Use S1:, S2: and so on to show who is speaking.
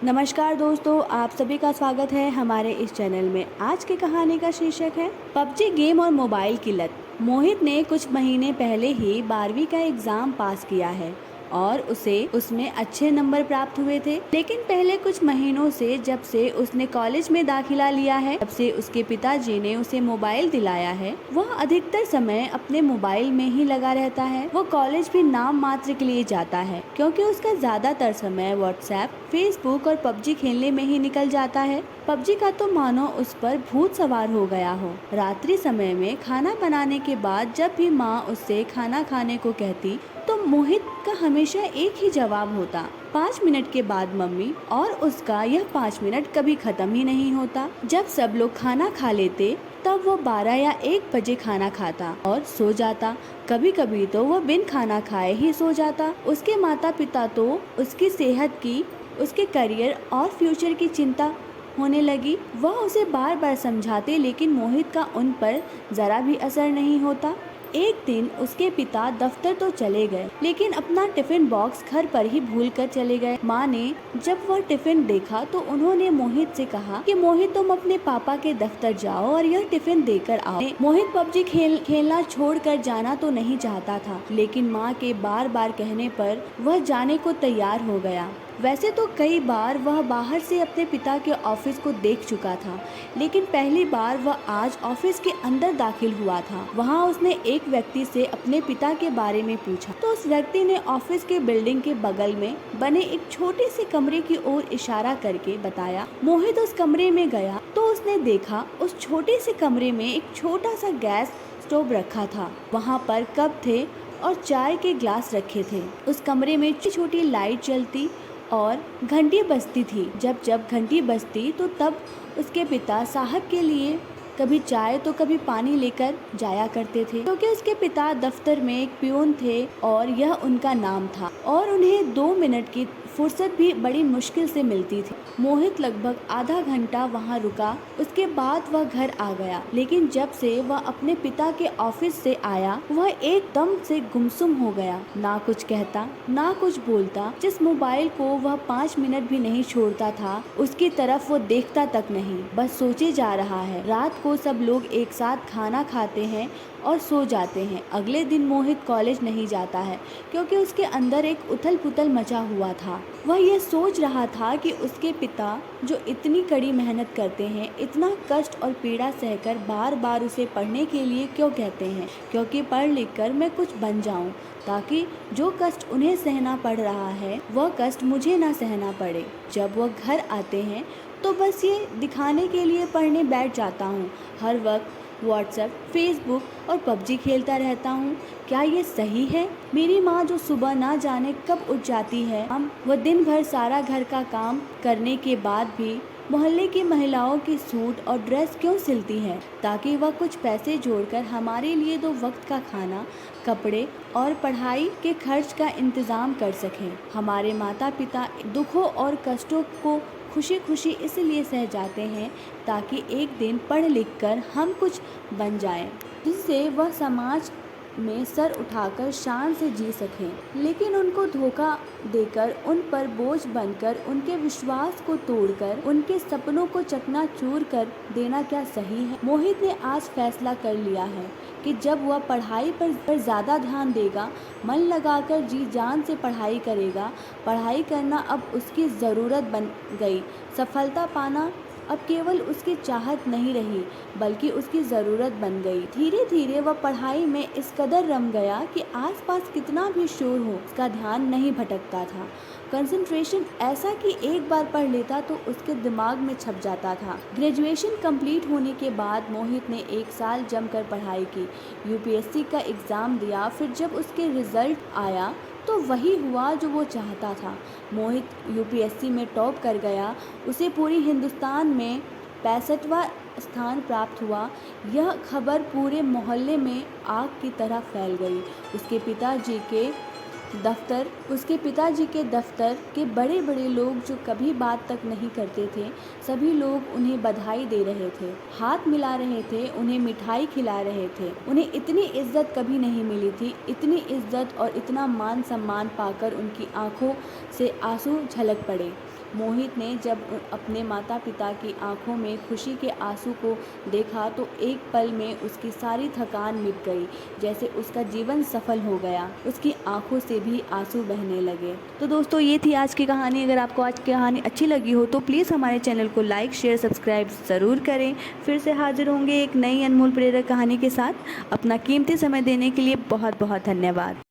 S1: नमस्कार दोस्तों, आप सभी का स्वागत है हमारे इस चैनल में। आज की कहानी का शीर्षक है पबजी गेम और मोबाइल की लत। मोहित ने कुछ महीने पहले ही 12वीं का एग्जाम पास किया है और उसे उसमें अच्छे नंबर प्राप्त हुए थे। लेकिन पहले कुछ महीनों से जब से उसने कॉलेज में दाखिला लिया है, तब से उसके पिताजी ने उसे मोबाइल दिलाया है। वह अधिकतर समय अपने मोबाइल में ही लगा रहता है। वो कॉलेज भी नाम मात्र के लिए जाता है क्योंकि उसका ज्यादातर समय व्हाट्सएप, फेसबुक और पबजी खेलने में ही निकल जाता है। पबजी का तो मानो उस पर भूत सवार हो गया हो। रात्रि समय में खाना बनाने के बाद जब भी माँ उससे खाना खाने को कहती तो मोहित का हमेशा एक ही जवाब होता, 5 मिनट के बाद मम्मी। और उसका यह 5 मिनट कभी खत्म ही नहीं होता। जब सब लोग खाना खा लेते तब वो 12 या 1 बजे खाना खाता और सो जाता। कभी कभी तो वह बिन खाना खाए ही सो जाता। उसके माता पिता तो उसकी सेहत की, उसके करियर और फ्यूचर की चिंता होने लगी। वह उसे बार बार समझाते लेकिन मोहित का उन पर जरा भी असर नहीं होता। एक दिन उसके पिता दफ्तर तो चले गए लेकिन अपना टिफिन बॉक्स घर पर ही भूल कर चले गए। माँ ने जब वह टिफिन देखा तो उन्होंने मोहित से कहा कि मोहित, तुम अपने पापा के दफ्तर जाओ और यह टिफिन देकर आओ। मोहित पबजी खेलना छोड़कर जाना तो नहीं चाहता था, लेकिन माँ के बार बार कहने पर वह जाने को तैयार हो गया। वैसे तो कई बार वह बाहर से अपने पिता के ऑफिस को देख चुका था, लेकिन पहली बार वह आज ऑफिस के अंदर दाखिल हुआ था। वहाँ उसने एक व्यक्ति से अपने पिता के बारे में पूछा तो उस व्यक्ति ने ऑफिस के बिल्डिंग के बगल में बने एक छोटे से कमरे की ओर इशारा करके बताया। मोहित उस कमरे में गया तो उसने देखा उस छोटे से कमरे में एक छोटा सा गैस स्टोव रखा था। वहाँ पर कप थे और चाय के ग्लास रखे थे। उस कमरे में छोटी लाइट जलती और घंटी बजती थी। जब जब घंटी बजती तो तब उसके पिता साहब के लिए कभी चाय तो कभी पानी लेकर जाया करते थे, क्योंकि उसके पिता दफ्तर में एक पियून थे और यह उनका नाम था और उन्हें 2 मिनट की फुर्सत भी बड़ी मुश्किल से मिलती थी। मोहित लगभग आधा घंटा वहाँ रुका, उसके बाद वह घर आ गया। लेकिन जब से वह अपने पिता के ऑफिस से आया वह एकदम से गुमसुम हो गया। ना कुछ कहता ना कुछ बोलता। जिस मोबाइल को वह 5 मिनट भी नहीं छोड़ता था उसकी तरफ वो देखता तक नहीं, बस सोचे जा रहा है। रात को सब लोग एक साथ खाना खाते हैं और सो जाते हैं। अगले दिन मोहित कॉलेज नहीं जाता है क्योंकि उसके अंदर एक उथल पुथल मचा हुआ था। वह यह सोच रहा था कि उसके पिता जो इतनी कड़ी मेहनत करते हैं, इतना कष्ट और पीड़ा सहकर बार बार उसे पढ़ने के लिए क्यों कहते हैं, क्योंकि पढ़ लिख कर मैं कुछ बन जाऊं, ताकि जो कष्ट उन्हें सहना पड़ रहा है वह कष्ट मुझे ना सहना पड़े। जब वह घर आते हैं तो बस ये दिखाने के लिए पढ़ने बैठ जाता हूँ। हर वक्त व्हाट्सएप, फेसबुक और पबजी खेलता रहता हूँ। क्या ये सही है? मेरी माँ जो सुबह ना जाने कब उठ जाती है, वह दिन भर सारा घर का काम करने के बाद भी मोहल्ले की महिलाओं की सूट और ड्रेस क्यों सिलती है, ताकि वह कुछ पैसे जोड़कर हमारे लिए 2 वक्त का खाना, कपड़े और पढ़ाई के खर्च का इंतजाम कर सकें। हमारे माता पिता दुखों और कष्टों को खुशी खुशी इसलिए सह जाते हैं ताकि एक दिन पढ़ लिख कर हम कुछ बन जाएं, जिससे वह समाज में सर उठाकर शान से जी सकें। लेकिन उनको धोखा देकर, उन पर बोझ बनकर, उनके विश्वास को तोड़कर, उनके सपनों को चकनाचूर कर देना क्या सही है? मोहित ने आज फैसला कर लिया है कि जब वह पढ़ाई पर ज़्यादा ध्यान देगा, मन लगाकर जी जान से पढ़ाई करेगा। पढ़ाई करना अब उसकी ज़रूरत बन गई। सफलता पाना अब केवल उसकी चाहत नहीं रही बल्कि उसकी ज़रूरत बन गई। धीरे धीरे वह पढ़ाई में इस कदर रम गया कि आसपास कितना भी शोर हो उसका ध्यान नहीं भटकता था। कंसंट्रेशन ऐसा कि एक बार पढ़ लेता तो उसके दिमाग में छप जाता था। ग्रेजुएशन कंप्लीट होने के बाद मोहित ने 1 साल जमकर पढ़ाई की, यूपीएससी का एग्ज़ाम दिया। फिर जब उसके रिजल्ट आया तो वही हुआ जो वो चाहता था। मोहित यूपीएससी में टॉप कर गया। उसे पूरी हिंदुस्तान में 65वां स्थान प्राप्त हुआ। यह खबर पूरे मोहल्ले में आग की तरह फैल गई। उसके पिताजी के दफ्तर के बड़े बड़े लोग जो कभी बात तक नहीं करते थे, सभी लोग उन्हें बधाई दे रहे थे, हाथ मिला रहे थे, उन्हें मिठाई खिला रहे थे। उन्हें इतनी इज्जत कभी नहीं मिली थी। इतनी इज्जत और इतना मान सम्मान पाकर उनकी आंखों से आंसू झलक पड़े। मोहित ने जब अपने माता पिता की आंखों में खुशी के आंसू को देखा तो एक पल में उसकी सारी थकान मिट गई, जैसे उसका जीवन सफल हो गया। उसकी आंखों से भी आंसू बहने लगे। तो दोस्तों, ये थी आज की कहानी। अगर आपको आज की कहानी अच्छी लगी हो तो प्लीज़ हमारे चैनल को लाइक शेयर सब्सक्राइब ज़रूर करें। फिर से हाजिर होंगे एक नई अनमोल प्रेरक कहानी के साथ। अपना कीमती समय देने के लिए बहुत बहुत धन्यवाद।